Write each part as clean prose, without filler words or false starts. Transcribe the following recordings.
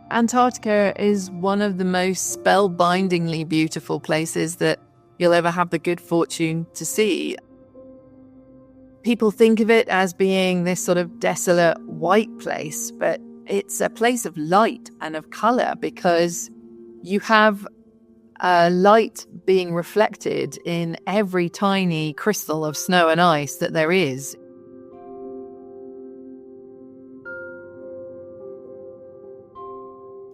Antarctica is one of the most spellbindingly beautiful places that you'll ever have the good fortune to see. People think of it as being this sort of desolate white place, but it's a place of light and of colour because you have light being reflected in every tiny crystal of snow and ice that there is.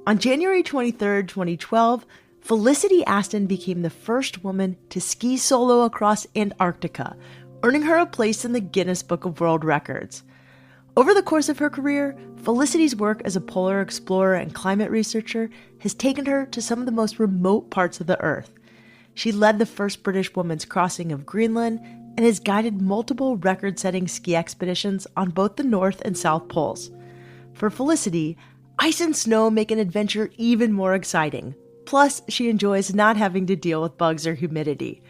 On January 23rd, 2012, Felicity Aston became the first woman to ski solo across Antarctica, earning her a place in the Guinness Book of World Records. Over the course of her career, Felicity's work as a polar explorer and climate researcher has taken her to some of the most remote parts of the Earth. She led the first British woman's crossing of Greenland and has guided multiple record-setting ski expeditions on both the North and South Poles. For Felicity, ice and snow make an adventure even more exciting. Plus, she enjoys not having to deal with bugs or humidity.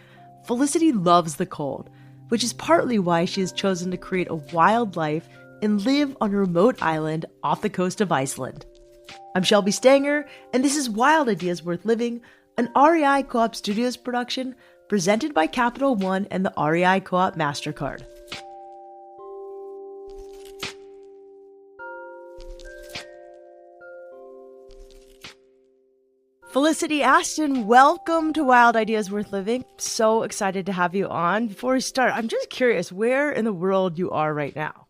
Felicity loves the cold, which is partly why she has chosen to create a wild life and live on a remote island off the coast of Iceland. I'm Shelby Stanger, and this is Wild Ideas Worth Living, an REI Co-op Studios production presented by Capital One and the REI Co-op MasterCard. Felicity Aston, welcome to Wild Ideas Worth Living. So excited to have you on. Before we start, I'm just curious where in the world you are right now.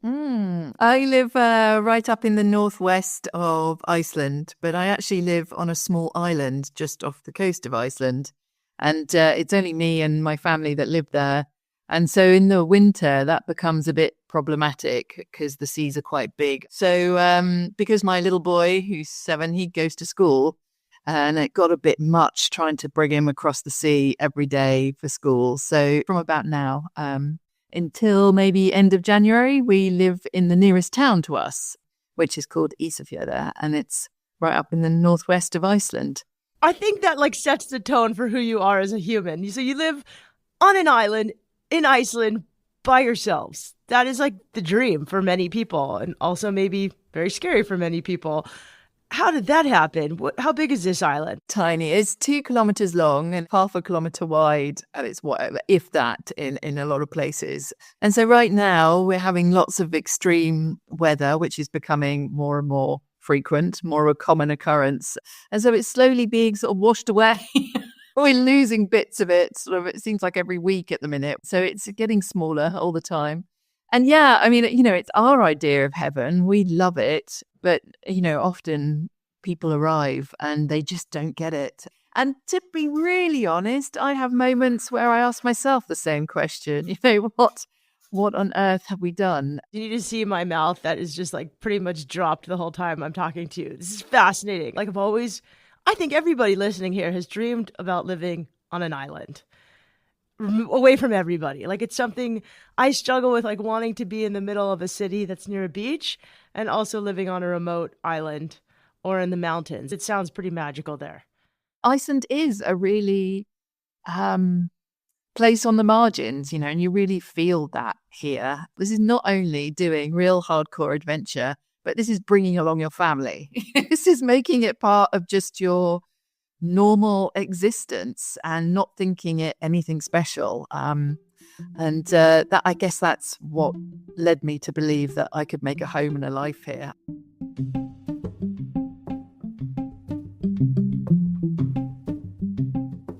I live right up in the northwest of Iceland, but I actually live on a small island just off the coast of Iceland. And it's only me and my family that live there. And so in the winter, that becomes a bit problematic because the seas are quite big. So because my little boy, who's 7, he goes to school, and it got a bit much trying to bring him across the sea every day for school. So from about now, until maybe end of January, we live in the nearest town to us, which is called Ísafjörður, and it's right up in the northwest of Iceland. I think that sets the tone for who you are as a human. So you live on an island in Iceland by yourselves. That is the dream for many people, and also maybe very scary for many people. How did that happen? How big is this island? Tiny. It's 2 kilometers long and half a kilometer wide. And it's whatever, if that, in a lot of places. And so right now we're having lots of extreme weather, which is becoming more and more frequent, more of a common occurrence. And so it's slowly being sort of washed away. We're losing bits of it. It seems like every week at the minute. So it's getting smaller all the time. And yeah, I mean, it's our idea of heaven. We love it. But, often people arrive and they just don't get it. And to be really honest, I have moments where I ask myself the same question. What on earth have we done? You need to see my mouth that is just pretty much dropped the whole time I'm talking to you. This is fascinating. I think everybody listening here has dreamed about living on an island, away from everybody. It's something I struggle with, wanting to be in the middle of a city that's near a beach and also living on a remote island or in the mountains. It sounds pretty magical there. Iceland is a really place on the margins, and you really feel that here. This is not only doing real hardcore adventure, but this is bringing along your family. This is making it part of just your normal existence and not thinking it anything special. And that, I guess that's what led me to believe that I could make a home and a life here.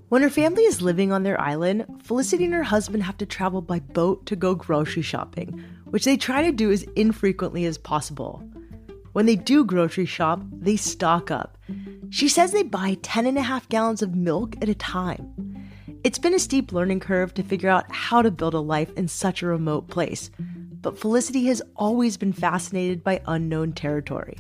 When her family is living on their island, Felicity and her husband have to travel by boat to go grocery shopping, which they try to do as infrequently as possible. When they do grocery shop, they stock up. She says they buy 10.5 gallons of milk at a time. It's been a steep learning curve to figure out how to build a life in such a remote place, but Felicity has always been fascinated by unknown territory.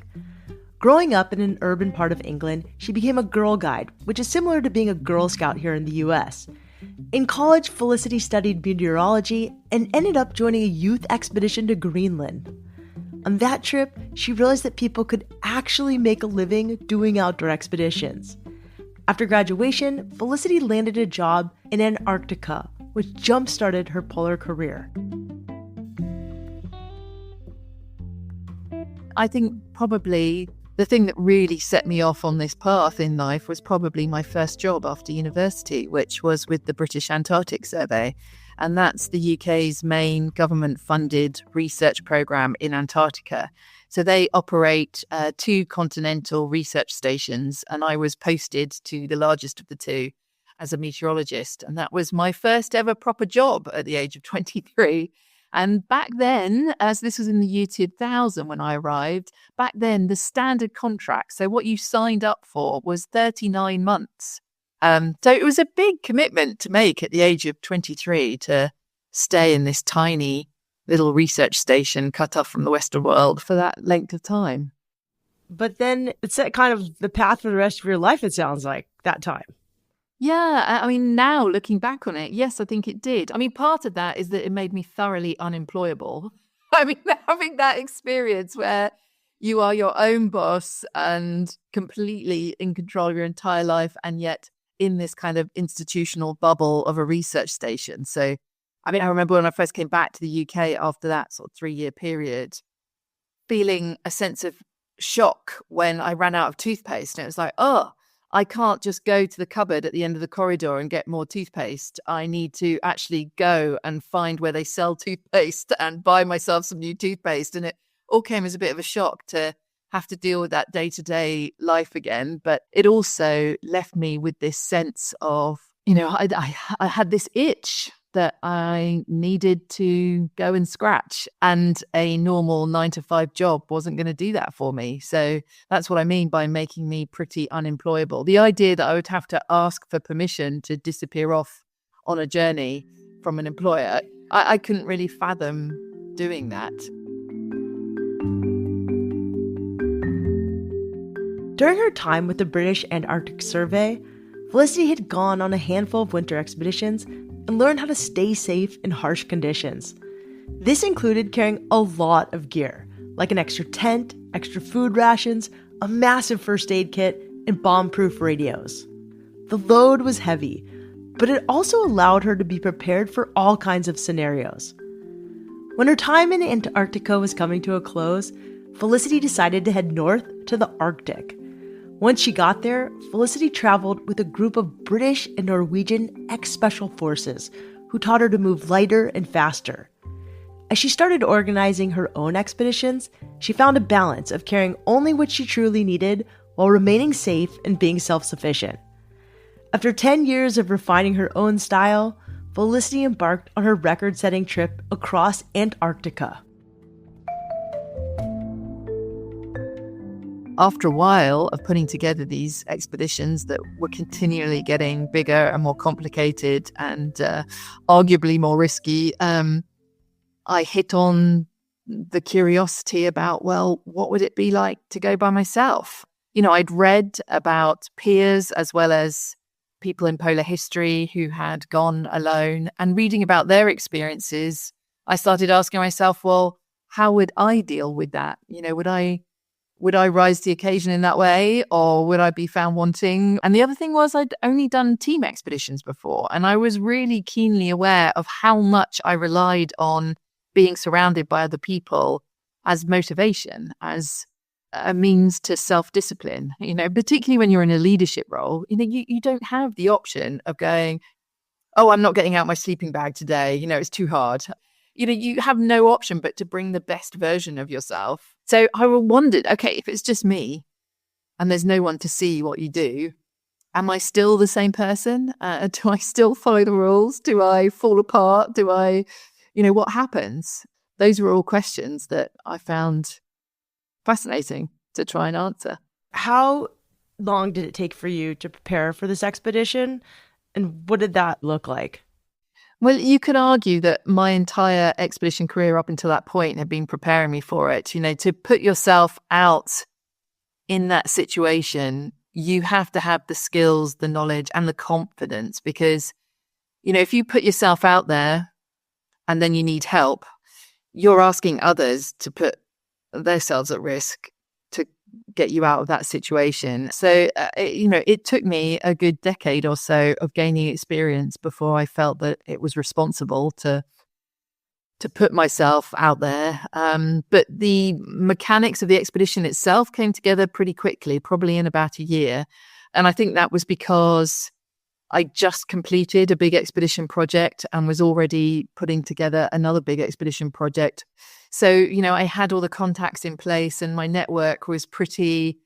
Growing up in an urban part of England, she became a Girl Guide, which is similar to being a Girl Scout here in the US. In college, Felicity studied meteorology and ended up joining a youth expedition to Greenland. On that trip, she realized that people could actually make a living doing outdoor expeditions. After graduation, Felicity landed a job in Antarctica, which jump-started her polar career. I think probably the thing that really set me off on this path in life was probably my first job after university, which was with the British Antarctic Survey. And that's the UK's main government-funded research programme in Antarctica. So they operate 2 continental research stations, and I was posted to the largest of the 2 as a meteorologist. And that was my first ever proper job at the age of 23. And back then, as this was in the year 2000 when I arrived, back then the standard contract, so what you signed up for, was 39 months. So it was a big commitment to make at the age of 23 to stay in this tiny little research station cut off from the Western world for that length of time. But then it set kind of the path for the rest of your life, it sounds like, that time. Yeah, I mean, now looking back on it, yes, I think it did. I mean, part of that is that it made me thoroughly unemployable. I mean, having that experience where you are your own boss and completely in control of your entire life, and yet in this kind of institutional bubble of a research station. So, I mean, I remember when I first came back to the UK after that sort of 3-year period, feeling a sense of shock when I ran out of toothpaste. And it was like, oh, I can't just go to the cupboard at the end of the corridor and get more toothpaste. I need to actually go and find where they sell toothpaste and buy myself some new toothpaste. And it all came as a bit of a shock to have to deal with that day-to-day life again. But it also left me with this sense of, I had this itch that I needed to go and scratch, and a normal 9-to-5 job wasn't going to do that for me. So that's what I mean by making me pretty unemployable. The idea that I would have to ask for permission to disappear off on a journey from an employer, I couldn't really fathom doing that. During her time with the British Antarctic Survey, Felicity had gone on a handful of winter expeditions and learned how to stay safe in harsh conditions. This included carrying a lot of gear, like an extra tent, extra food rations, a massive first aid kit, and bomb-proof radios. The load was heavy, but it also allowed her to be prepared for all kinds of scenarios. When her time in Antarctica was coming to a close, Felicity decided to head north to the Arctic. Once she got there, Felicity traveled with a group of British and Norwegian ex-special forces who taught her to move lighter and faster. As she started organizing her own expeditions, she found a balance of carrying only what she truly needed while remaining safe and being self-sufficient. After 10 years of refining her own style, Felicity embarked on her record-setting trip across Antarctica. After a while of putting together these expeditions that were continually getting bigger and more complicated and arguably more risky, I hit on the curiosity about, well, what would it be like to go by myself? I'd read about peers as well as people in polar history who had gone alone, and reading about their experiences, I started asking myself, well, how would I deal with that? Would I rise to the occasion in that way, or would I be found wanting? And the other thing was I'd only done team expeditions before, and I was really keenly aware of how much I relied on being surrounded by other people as motivation, as a means to self-discipline, particularly when you're in a leadership role. You don't have the option of going, oh, I'm not getting out my sleeping bag today. It's too hard. You have no option but to bring the best version of yourself. So I wondered, okay, if it's just me and there's no one to see what you do, am I still the same person? Do I still follow the rules? Do I fall apart? Do I, what happens? Those were all questions that I found fascinating to try and answer. How long did it take for you to prepare for this expedition? And what did that look like? Well, you could argue that my entire expedition career up until that point had been preparing me for it. To put yourself out in that situation, you have to have the skills, the knowledge, and the confidence, because, if you put yourself out there and then you need help, you're asking others to put themselves at risk to get you out of that situation. So, it took me a good decade or so of gaining experience before I felt that it was responsible to to put myself out there. But the mechanics of the expedition itself came together pretty quickly, probably in about a year. And I think that was because I just completed a big expedition project and was already putting together another big expedition project. So, I had all the contacts in place and my network was pretty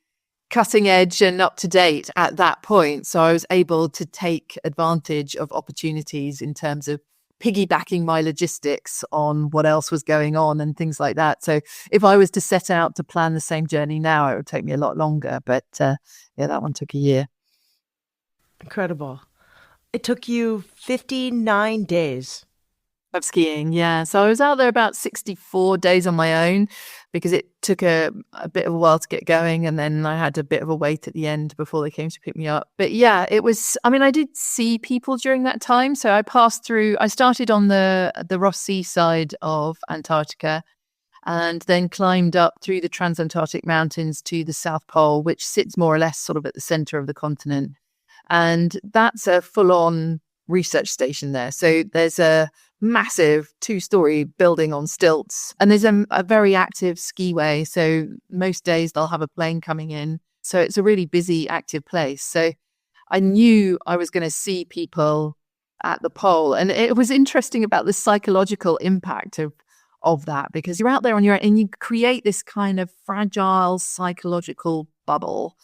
cutting edge and up to date at that point. So I was able to take advantage of opportunities in terms of piggybacking my logistics on what else was going on and things like that. So if I was to set out to plan the same journey now, it would take me a lot longer. But that one took a year. Incredible. It took you 59 days. Of skiing, yeah. So I was out there about 64 days on my own because it took a bit of a while to get going. And then I had a bit of a wait at the end before they came to pick me up. But yeah, it was, I did see people during that time. So I started on the Ross Sea side of Antarctica and then climbed up through the Transantarctic Mountains to the South Pole, which sits more or less sort of at the center of the continent. And that's a full-on research station there. So there's a massive 2-story building on stilts and there's a very active skiway. So most days they'll have a plane coming in. So it's a really busy, active place. So I knew I was going to see people at the pole. And it was interesting about the psychological impact of that, because you're out there on your own and you create this kind of fragile psychological bubble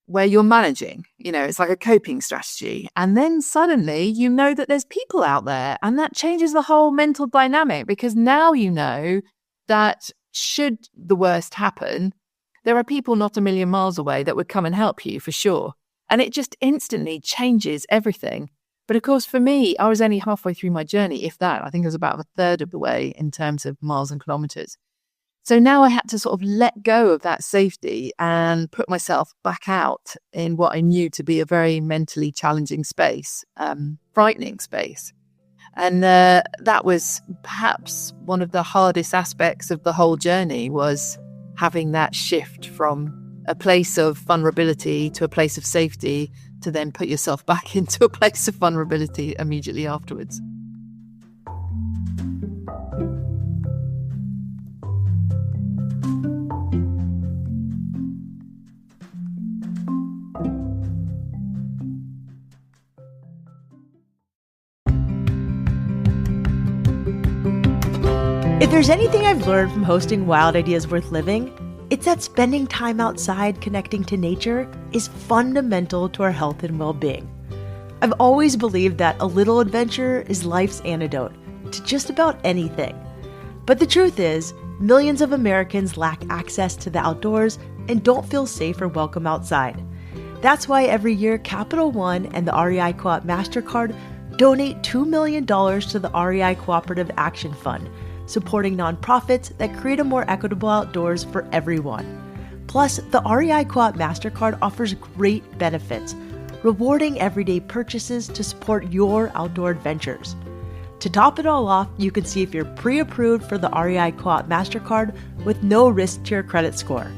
where you're managing, it's like a coping strategy. And then suddenly you know that there's people out there and that changes the whole mental dynamic, because now you know that should the worst happen, there are people not a million miles away that would come and help you for sure. And it just instantly changes everything. But of course, for me, I was only halfway through my journey, if that. I think it was about a third of the way in terms of miles and kilometers. So now I had to sort of let go of that safety and put myself back out in what I knew to be a very mentally challenging space, frightening space. And that was perhaps one of the hardest aspects of the whole journey, was having that shift from a place of vulnerability to a place of safety, to then put yourself back into a place of vulnerability immediately afterwards. If there's anything I've learned from hosting Wild Ideas Worth Living, it's that spending time outside connecting to nature is fundamental to our health and well-being. I've always believed that a little adventure is life's antidote to just about anything. But the truth is, millions of Americans lack access to the outdoors and don't feel safe or welcome outside. That's why every year Capital One and the REI Co-op MasterCard donate $2 million to the REI Cooperative Action Fund, supporting nonprofits that create a more equitable outdoors for everyone. Plus, the REI Co-op MasterCard offers great benefits, rewarding everyday purchases to support your outdoor adventures. To top it all off, you can see if you're pre-approved for the REI Co-op MasterCard with no risk to your credit score.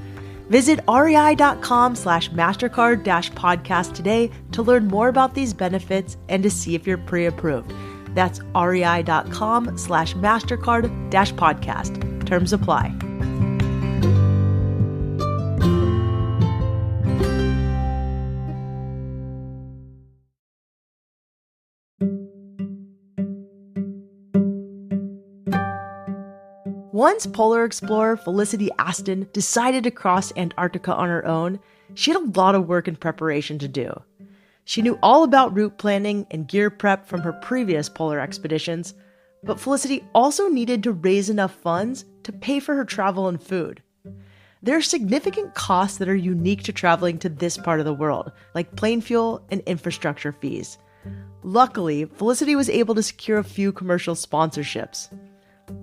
Visit rei.com/MasterCard-podcast today to learn more about these benefits and to see if you're pre-approved. That's rei.com/MasterCard-podcast. Terms apply. Once polar explorer Felicity Aston decided to cross Antarctica on her own, she had a lot of work and preparation to do. She knew all about route planning and gear prep from her previous polar expeditions, but Felicity also needed to raise enough funds to pay for her travel and food. There are significant costs that are unique to traveling to this part of the world, like plane fuel and infrastructure fees. Luckily, Felicity was able to secure a few commercial sponsorships.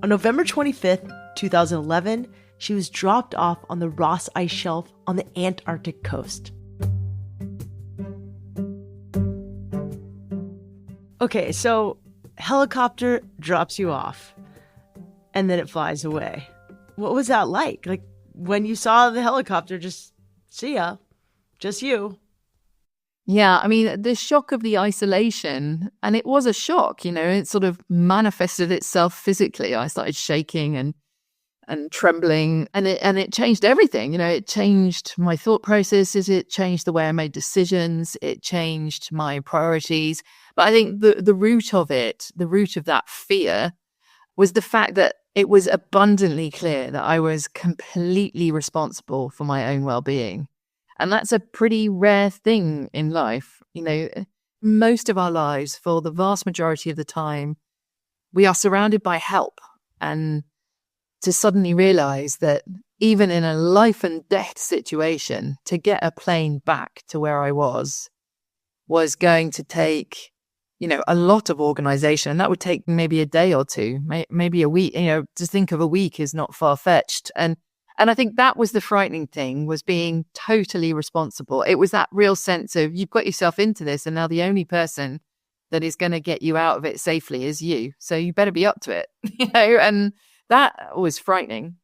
On November 25th, 2011, she was dropped off on the Ross Ice Shelf on the Antarctic coast. Okay, so helicopter drops you off, and then it flies away. What was that like? Like, when you saw the helicopter, just see ya, just you. Yeah, I mean, the shock of the isolation, and it was a shock, it sort of manifested itself physically. I started shaking and trembling, and it changed everything. It changed my thought processes, it changed the way I made decisions, it changed my priorities. But I think the root of it, the root of that fear, was the fact that it was abundantly clear that I was completely responsible for my own well-being. And that's a pretty rare thing in life. Most of our lives, for the vast majority of the time, we are surrounded by help. And to suddenly realize that even in a life and death situation, to get a plane back to where I was going to take, a lot of organization. And that would take maybe a day or two, maybe a week. To think of a week is not far-fetched. And I think that was the frightening thing, was being totally responsible. It was that real sense of, you've got yourself into this, and now the only person that is going to get you out of it safely is you. So you better be up to it, and that was frightening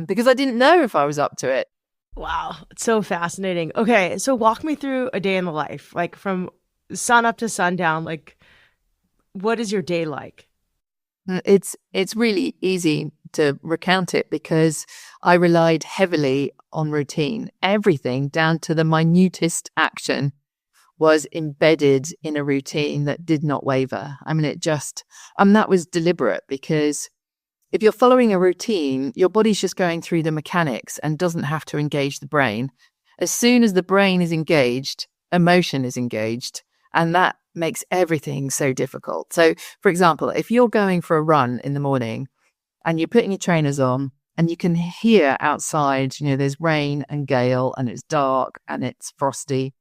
because I didn't know if I was up to it. Wow. It's so fascinating. Okay. So walk me through a day in the life, like from sun up to sundown. Like, what is your day like? It's really easy to recount it because I relied heavily on routine. Everything down to the minutest action was embedded in a routine that did not waver. I mean, that was deliberate, because if you're following a routine, your body's just going through the mechanics and doesn't have to engage the brain. As soon as the brain is engaged, emotion is engaged, and that makes everything so difficult. So, for example, if you're going for a run in the morning and you're putting your trainers on and you can hear outside, there's rain and gale and it's dark and it's frosty.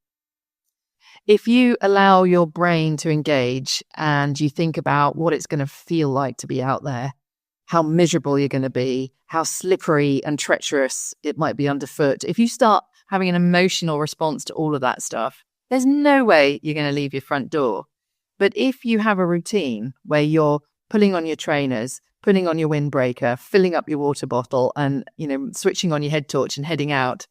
If you allow your brain to engage and you think about what it's going to feel like to be out there, how miserable you're going to be, how slippery and treacherous it might be underfoot. If you start having an emotional response to all of that stuff, there's no way you're going to leave your front door. But if you have a routine where you're pulling on your trainers, putting on your windbreaker, filling up your water bottle and, switching on your head torch and heading out,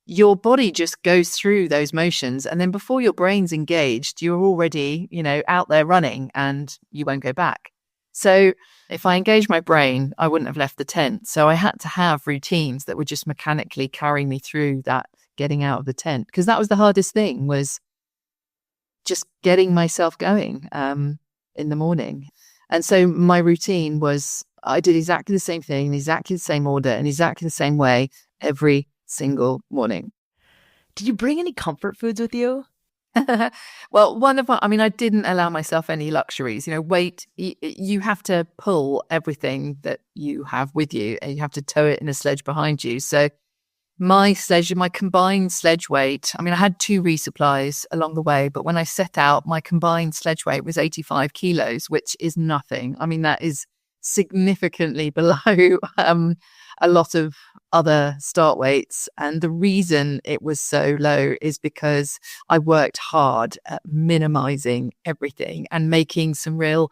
your body just goes through those motions. And then before your brain's engaged, you're already, out there running and you won't go back. So if I engaged my brain, I wouldn't have left the tent. So I had to have routines that would just mechanically carry me through that getting out of the tent, because that was the hardest thing, was just getting myself going in the morning. And so my routine was, I did exactly the same thing, in exactly the same order, and exactly the same way every single morning. Did you bring any comfort foods with you? Well, I didn't allow myself any luxuries. Weight, you have to pull everything that you have with you and you have to tow it in a sledge behind you. So my combined sledge weight, I had 2 resupplies along the way, but when I set out, my combined sledge weight was 85 kilos, which is nothing. That is significantly below a lot of other start weights. And the reason it was so low is because I worked hard at minimizing everything and making some real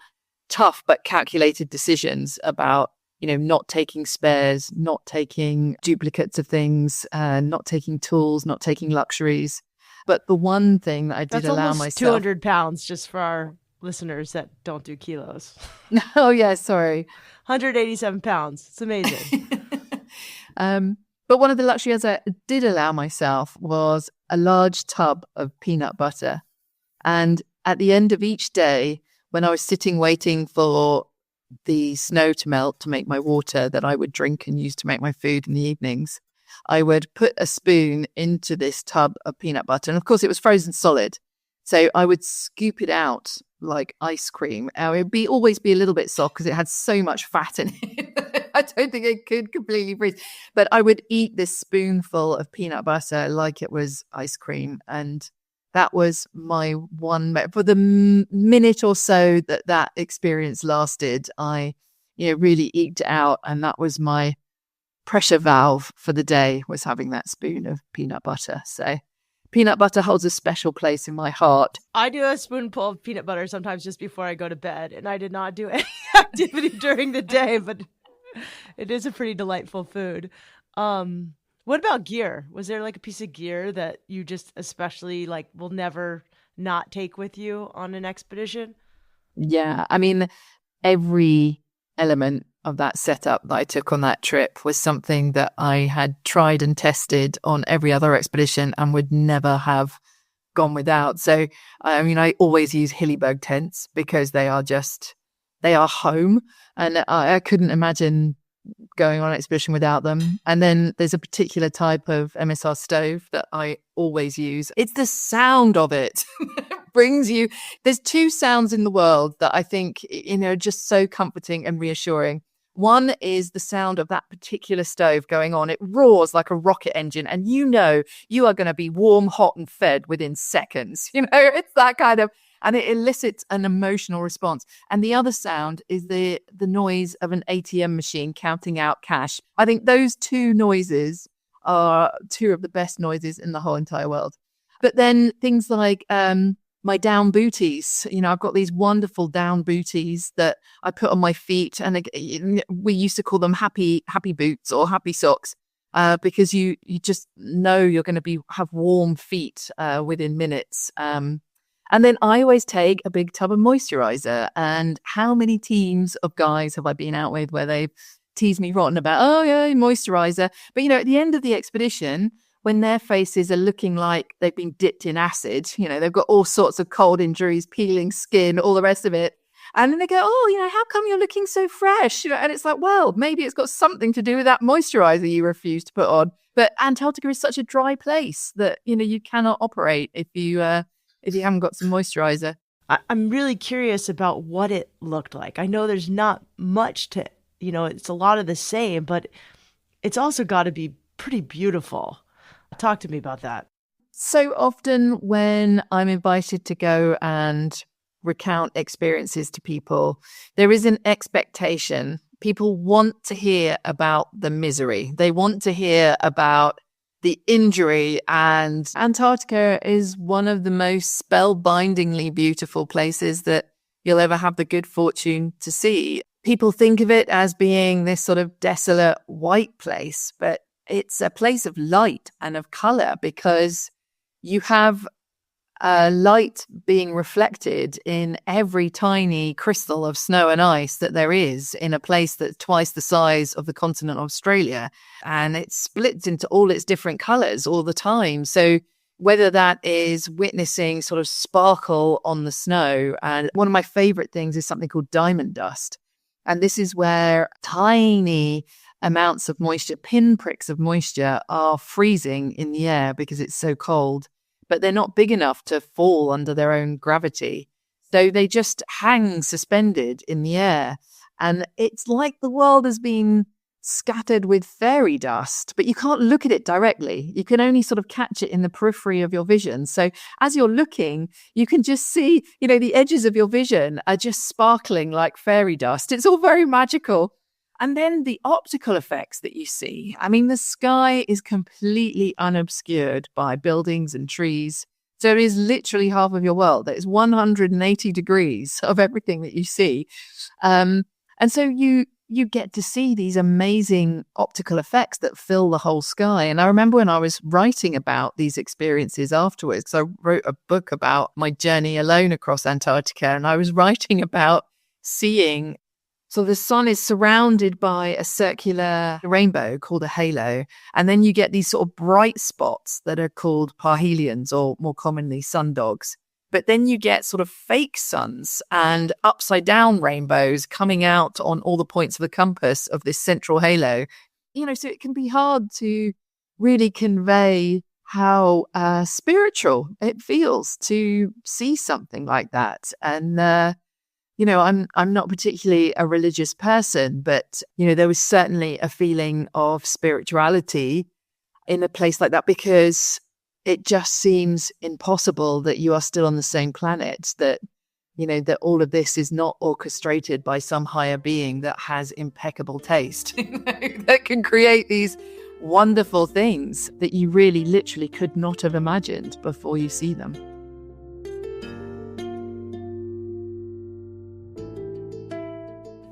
tough but calculated decisions about, not taking spares, not taking duplicates of things, not taking tools, not taking luxuries. But the one thing that I did allow myself... 200 pounds, just for our listeners that don't do kilos. Oh, yeah, sorry. 187 pounds. It's amazing. But one of the luxuries I did allow myself was a large tub of peanut butter. And at the end of each day, when I was sitting waiting for the snow to melt to make my water that I would drink and use to make my food in the evenings, I would put a spoon into this tub of peanut butter. And of course, it was frozen solid. So I would scoop it out like ice cream. It would always be a little bit soft because it had so much fat in it. I don't think it could completely freeze. But I would eat this spoonful of peanut butter like it was ice cream. And that was my one, for the minute or so that experience lasted, I really eked it out. And that was my pressure valve for the day, was having that spoon of peanut butter. So peanut butter holds a special place in my heart. I do a spoonful of peanut butter sometimes just before I go to bed, and I did not do any activity during the day, but it is a pretty delightful food. What about gear? Was there like a piece of gear that you just especially will never not take with you on an expedition? Yeah. I mean, every element of that setup that I took on that trip was something that I had tried and tested on every other expedition and would never have gone without. So, I mean, I always use Hillyberg tents because they are home. And I couldn't imagine going on an expedition without them. And then there's a particular type of MSR stove that I always use. It's the sound of it. Brings you, there's two sounds in the world that I think, just so comforting and reassuring. One is the sound of that particular stove going on. It roars like a rocket engine, and you are going to be warm, hot, and fed within seconds. It's that kind of, and it elicits an emotional response. And the other sound is the noise of an ATM machine counting out cash. I think those two noises are two of the best noises in the whole entire world. But then things like my down booties, I've got these wonderful down booties that I put on my feet, and we used to call them happy boots or happy socks, because you just know you're going to have warm feet within minutes. And then I always take a big tub of moisturizer. And how many teams of guys have I been out with where they've teased me rotten about, oh yeah, moisturizer. But at the end of the expedition, when their faces are looking like they've been dipped in acid, they've got all sorts of cold injuries, peeling skin, all the rest of it. And then they go, oh, how come you're looking so fresh? And it's like, well, maybe it's got something to do with that moisturizer you refuse to put on. But Antarctica is such a dry place that, you cannot operate if you haven't got some moisturizer. I'm really curious about what it looked like. I know there's not much to, it's a lot of the same, but it's also got to be pretty beautiful. Talk to me about that. So often when I'm invited to go and recount experiences to people, there is an expectation. People want to hear about the misery. They want to hear about the injury. And Antarctica is one of the most spellbindingly beautiful places that you'll ever have the good fortune to see. People think of it as being this sort of desolate white place, but it's a place of light and of color, because you have light being reflected in every tiny crystal of snow and ice that there is in a place that's twice the size of the continent of Australia. And it splits into all its different colors all the time. So whether that is witnessing sort of sparkle on the snow, and one of my favorite things is something called diamond dust. And this is where tiny amounts of moisture, pinpricks of moisture, are freezing in the air because it's so cold, but they're not big enough to fall under their own gravity. So they just hang suspended in the air. And it's like the world has been scattered with fairy dust, but you can't look at it directly. You can only sort of catch it in the periphery of your vision. So as you're looking, you can just see, the edges of your vision are just sparkling like fairy dust. It's all very magical. And then the optical effects that you see. I mean, the sky is completely unobscured by buildings and trees. So it is literally half of your world. It's 180 degrees of everything that you see. And so you get to see these amazing optical effects that fill the whole sky. And I remember when I was writing about these experiences afterwards, because I wrote a book about my journey alone across Antarctica, and I was writing about seeing. So the sun is surrounded by a circular rainbow called a halo. And then you get these sort of bright spots that are called parhelions, or more commonly sundogs. But then you get sort of fake suns and upside down rainbows coming out on all the points of the compass of this central halo. So it can be hard to really convey how spiritual it feels to see something like that. And, I'm not particularly a religious person, but, there was certainly a feeling of spirituality in a place like that, because it just seems impossible that you are still on the same planet, that all of this is not orchestrated by some higher being that has impeccable taste, that can create these wonderful things that you really literally could not have imagined before you see them.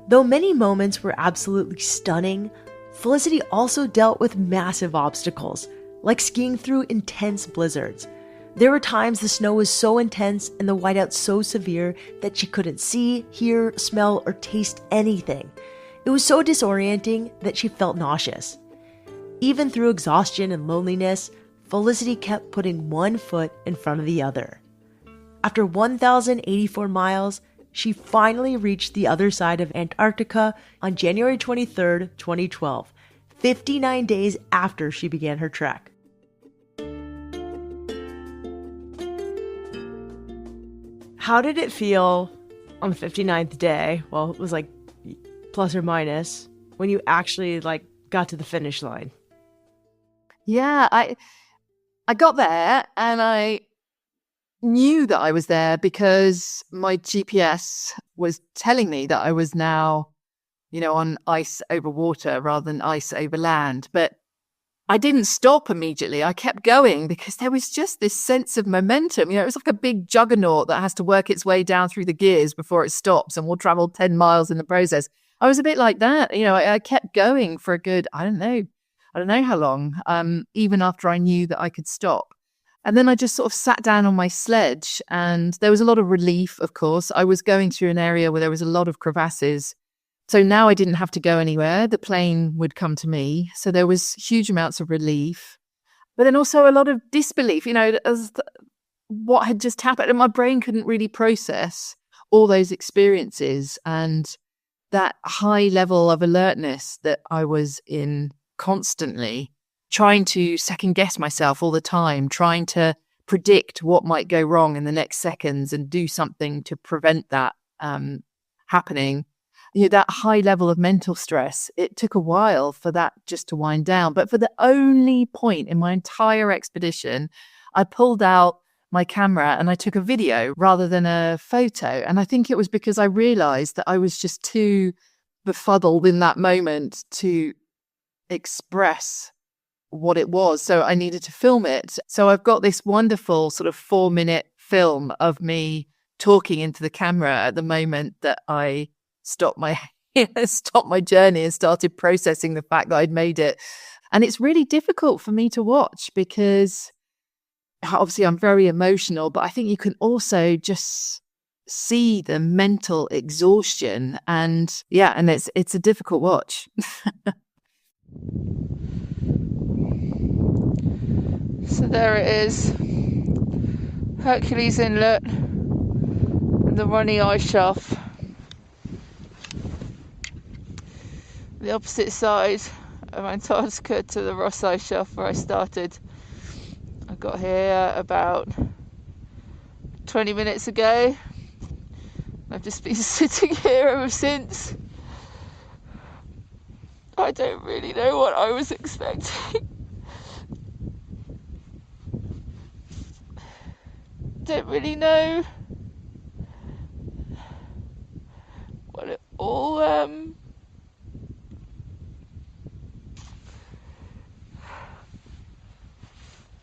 Though many moments were absolutely stunning, Felicity also dealt with massive obstacles, like skiing through intense blizzards. There were times the snow was so intense and the whiteout so severe that she couldn't see, hear, smell, or taste anything. It was so disorienting that she felt nauseous. Even through exhaustion and loneliness, Felicity kept putting one foot in front of the other. After 1,084 miles, she finally reached the other side of Antarctica on January 23rd, 2012, 59 days after she began her trek. How did it feel on the 59th day? Well, it was like plus or minus when you actually got to the finish line. Yeah, I got there and I knew that I was there because my GPS was telling me that I was now, on ice over water rather than ice over land. But I didn't stop immediately. I kept going because there was just this sense of momentum. It was like a big juggernaut that has to work its way down through the gears before it stops, and we'll travel 10 miles in the process. I was a bit like that. I kept going for a good, I don't know how long, even after I knew that I could stop. And then I just sort of sat down on my sledge, and there was a lot of relief, of course. I was going through an area where there was a lot of crevasses. So now I didn't have to go anywhere. The plane would come to me. So there was huge amounts of relief, but then also a lot of disbelief, as what had just happened. And my brain couldn't really process all those experiences and that high level of alertness that I was in constantly, trying to second guess myself all the time, trying to predict what might go wrong in the next seconds and do something to prevent that happening. That high level of mental stress, it took a while for that just to wind down. But for the only point in my entire expedition, I pulled out my camera and I took a video rather than a photo. And I think it was because I realized that I was just too befuddled in that moment to express what it was. So I needed to film it. So I've got this wonderful sort of 4-minute film of me talking into the camera at the moment that I stopped my journey and started processing the fact that I'd made it. And it's really difficult for me to watch because obviously I'm very emotional, but I think you can also just see the mental exhaustion, and it's a difficult watch. So there it is, Hercules Inlet and the Ronnie Ice Shelf. The opposite side of Antarctica to the Ross Ice Shelf where I started. I got here about 20 minutes ago. I've just been sitting here ever since. I don't really know what I was expecting. Don't really know what it all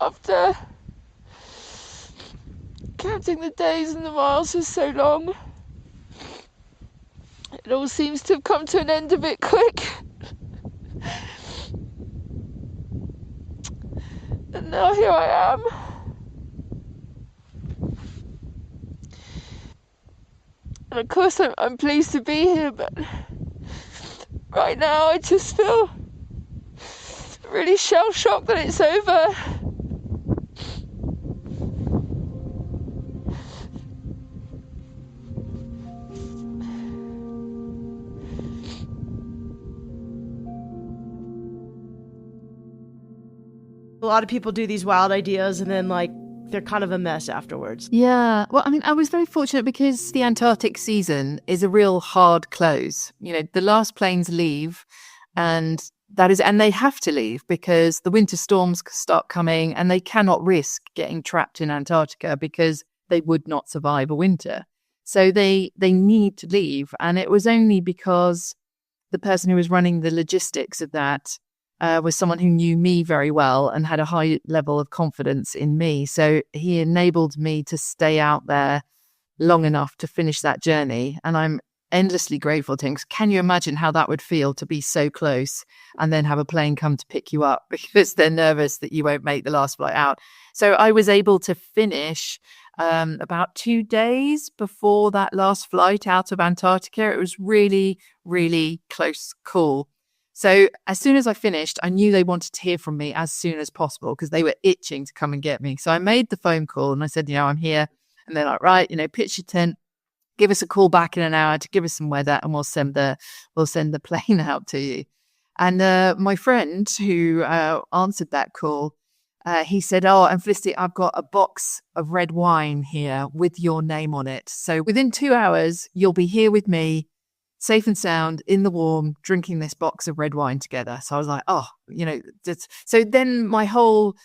after counting the days and the miles for so long, it all seems to have come to an end a bit quick. And now here I am. And of course I'm pleased to be here, but right now I just feel really shell-shocked that it's over. A lot of people do these wild ideas and then they're kind of a mess afterwards. Yeah. Well, I mean, I was very fortunate because the Antarctic season is a real hard close. The last planes leave and they have to leave because the winter storms start coming and they cannot risk getting trapped in Antarctica because they would not survive a winter. So they need to leave. And it was only because the person who was running the logistics of that was someone who knew me very well and had a high level of confidence in me. So he enabled me to stay out there long enough to finish that journey. And I'm endlessly grateful to him. 'Cause can you imagine how that would feel to be so close and then have a plane come to pick you up because they're nervous that you won't make the last flight out? So I was able to finish about 2 days before that last flight out of Antarctica. It was really, really close call. So as soon as I finished, I knew they wanted to hear from me as soon as possible because they were itching to come and get me. So I made the phone call and I said, I'm here. And they're like, right, pitch your tent, give us a call back in an hour to give us some weather, and we'll send the plane out to you. And my friend who answered that call, he said, and Felicity, I've got a box of red wine here with your name on it. So within 2 hours, you'll be here with me, safe and sound, in the warm, drinking this box of red wine together. So I was like, so then my whole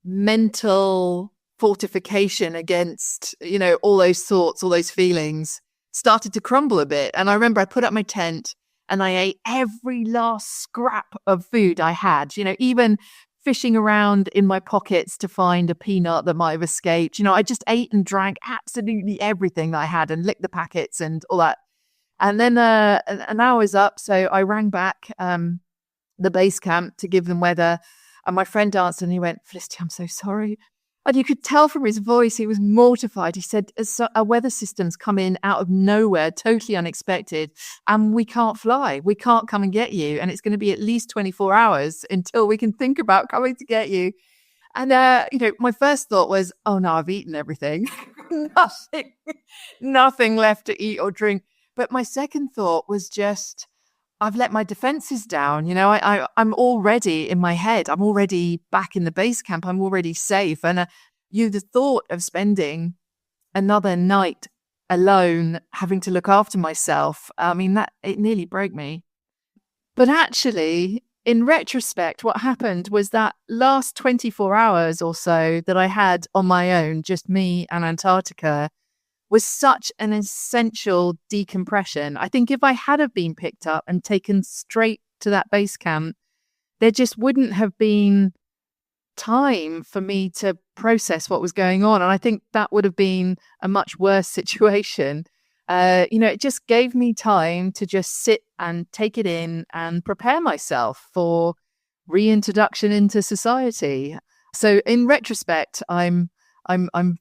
mental fortification against, all those thoughts, all those feelings started to crumble a bit. And I remember I put up my tent and I ate every last scrap of food I had, even fishing around in my pockets to find a peanut that might have escaped. I just ate and drank absolutely everything that I had and licked the packets and all that. And then an hour was up, so I rang back the base camp to give them weather. And my friend answered and he went, Felicity, I'm so sorry. And you could tell from his voice, he was mortified. He said, a weather system's come in out of nowhere, totally unexpected, and we can't fly. We can't come and get you. And it's going to be at least 24 hours until we can think about coming to get you. And, my first thought was, oh, no, I've eaten everything. Nothing left to eat or drink. But my second thought was just, I've let my defenses down. I'm already in my head. I'm already back in the base camp. I'm already safe. And the thought of spending another night alone, having to look after myself, it nearly broke me. But actually, in retrospect, what happened was that last 24 hours or so that I had on my own, just me and Antarctica, was such an essential decompression. I think if I had have been picked up and taken straight to that base camp, there just wouldn't have been time for me to process what was going on. And I think that would have been a much worse situation. It just gave me time to just sit and take it in and prepare myself for reintroduction into society. So in retrospect, I'm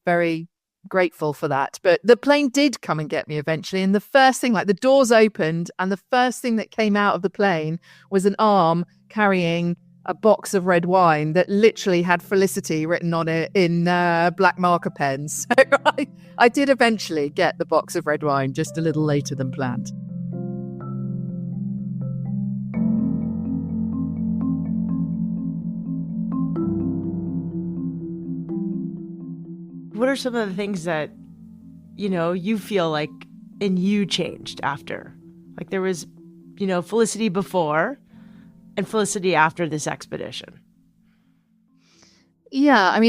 very grateful for that. But the plane did come and get me eventually. And the first thing, the doors opened and the first thing that came out of the plane was an arm carrying a box of red wine that literally had Felicity written on it in black marker pens. So I did eventually get the box of red wine just a little later than planned. What are some of the things that, you feel like in you changed after? Like there was, Felicity before and Felicity after this expedition. Yeah,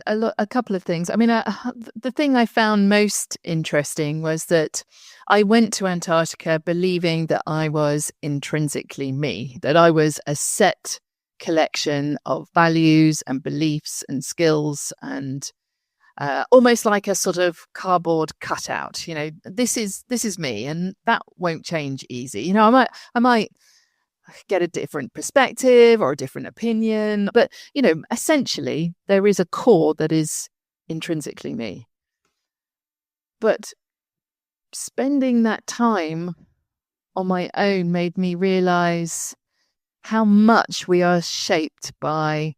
a couple of things. The thing I found most interesting was that I went to Antarctica believing that I was intrinsically me, that I was a set collection of values and beliefs and skills and almost like a sort of cardboard cutout. This is me, and that won't change easy. I might get a different perspective or a different opinion, but essentially there is a core that is intrinsically me. But spending that time on my own made me realize how much we are shaped by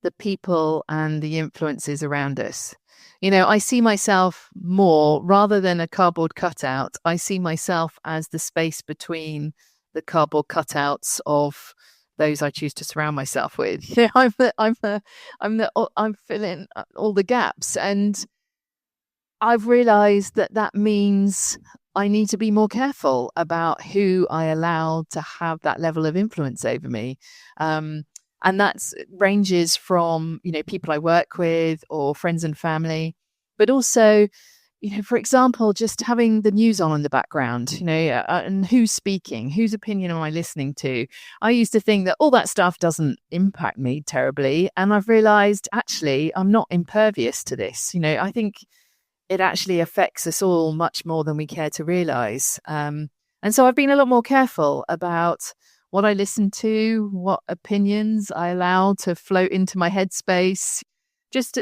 the people and the influences around us. I see myself more, rather than a cardboard cutout, I see myself as the space between the cardboard cutouts of those I choose to surround myself with. I'm filling all the gaps, and I've realized that means I need to be more careful about who I allow to have that level of influence over me. And that ranges from, people I work with or friends and family, but also, for example, just having the news on in the background, and who's speaking, whose opinion am I listening to? I used to think that all that stuff doesn't impact me terribly. And I've realized, actually, I'm not impervious to this. I think it actually affects us all much more than we care to realize. And so I've been a lot more careful about what I listen to, what opinions I allow to float into my headspace.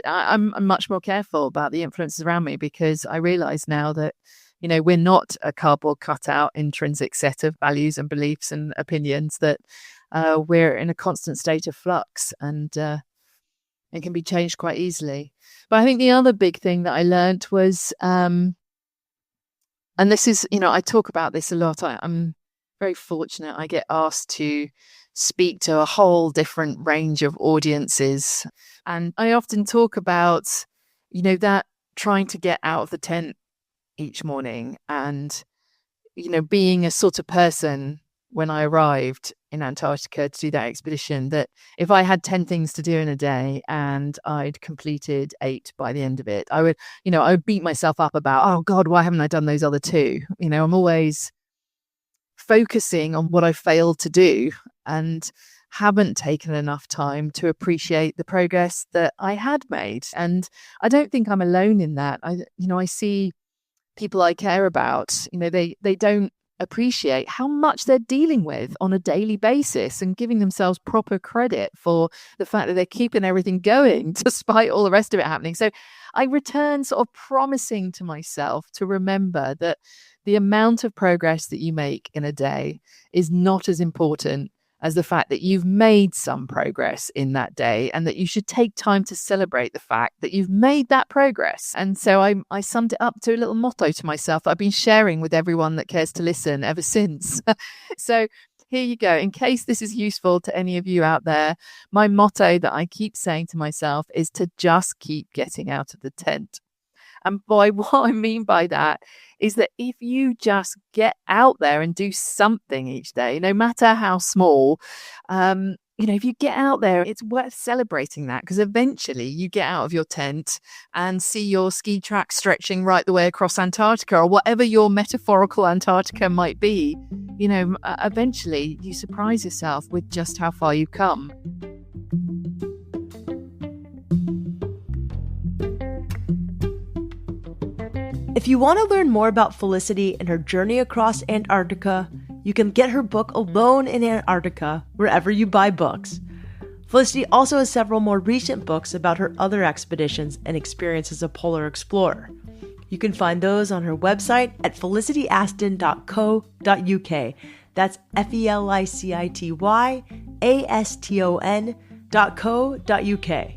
I'm much more careful about the influences around me, because I realize now that, we're not a cardboard cutout intrinsic set of values and beliefs and opinions, that we're in a constant state of flux, and it can be changed quite easily. But I think the other big thing that I learned was, and this is, I talk about this a lot. I'm very fortunate. I get asked to speak to a whole different range of audiences. And I often talk about, that trying to get out of the tent each morning and, being a sort of person when I arrived in Antarctica to do that expedition, that if I had 10 things to do in a day and I'd completed 8 by the end of it, I would beat myself up about, oh God, why haven't I done those other 2? I'm always focusing on what I failed to do and haven't taken enough time to appreciate the progress that I had made. And I don't think I'm alone in that. I see people I care about, they don't appreciate how much they're dealing with on a daily basis and giving themselves proper credit for the fact that they're keeping everything going despite all the rest of it happening. So I return sort of promising to myself to remember that the amount of progress that you make in a day is not as important as the fact that you've made some progress in that day, and that you should take time to celebrate the fact that you've made that progress. And so I summed it up to a little motto to myself that I've been sharing with everyone that cares to listen ever since. So here you go. In case this is useful to any of you out there, my motto that I keep saying to myself is to just keep getting out of the tent. And boy, what I mean by that is that if you just get out there and do something each day, no matter how small, if you get out there, it's worth celebrating that, because eventually you get out of your tent and see your ski track stretching right the way across Antarctica, or whatever your metaphorical Antarctica might be. Eventually you surprise yourself with just how far you've come. If you want to learn more about Felicity and her journey across Antarctica, you can get her book Alone in Antarctica wherever you buy books. Felicity also has several more recent books about her other expeditions and experience as a polar explorer. You can find those on her website at felicityaston.co.uk. That's FELICITYASTON.co.uk.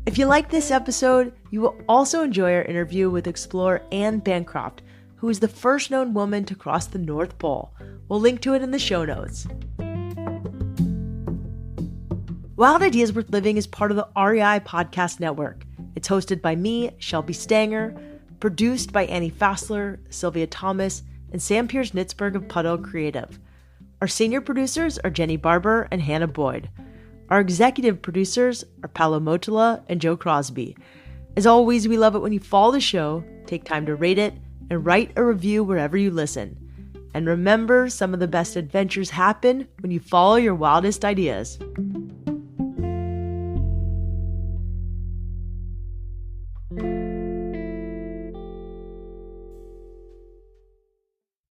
If you like this episode, you will also enjoy our interview with explorer Anne Bancroft, who is the first known woman to cross the North Pole. We'll link to it in the show notes. Wild Ideas Worth Living is part of the REI Podcast Network. It's hosted by me, Shelby Stanger, produced by Annie Fassler, Sylvia Thomas, and Sam Piers-Nitzberg of Puddle Creative. Our senior producers are Jenny Barber and Hannah Boyd. Our executive producers are Paolo Motola and Joe Crosby. As always, we love it when you follow the show, take time to rate it, and write a review wherever you listen. And remember, some of the best adventures happen when you follow your wildest ideas.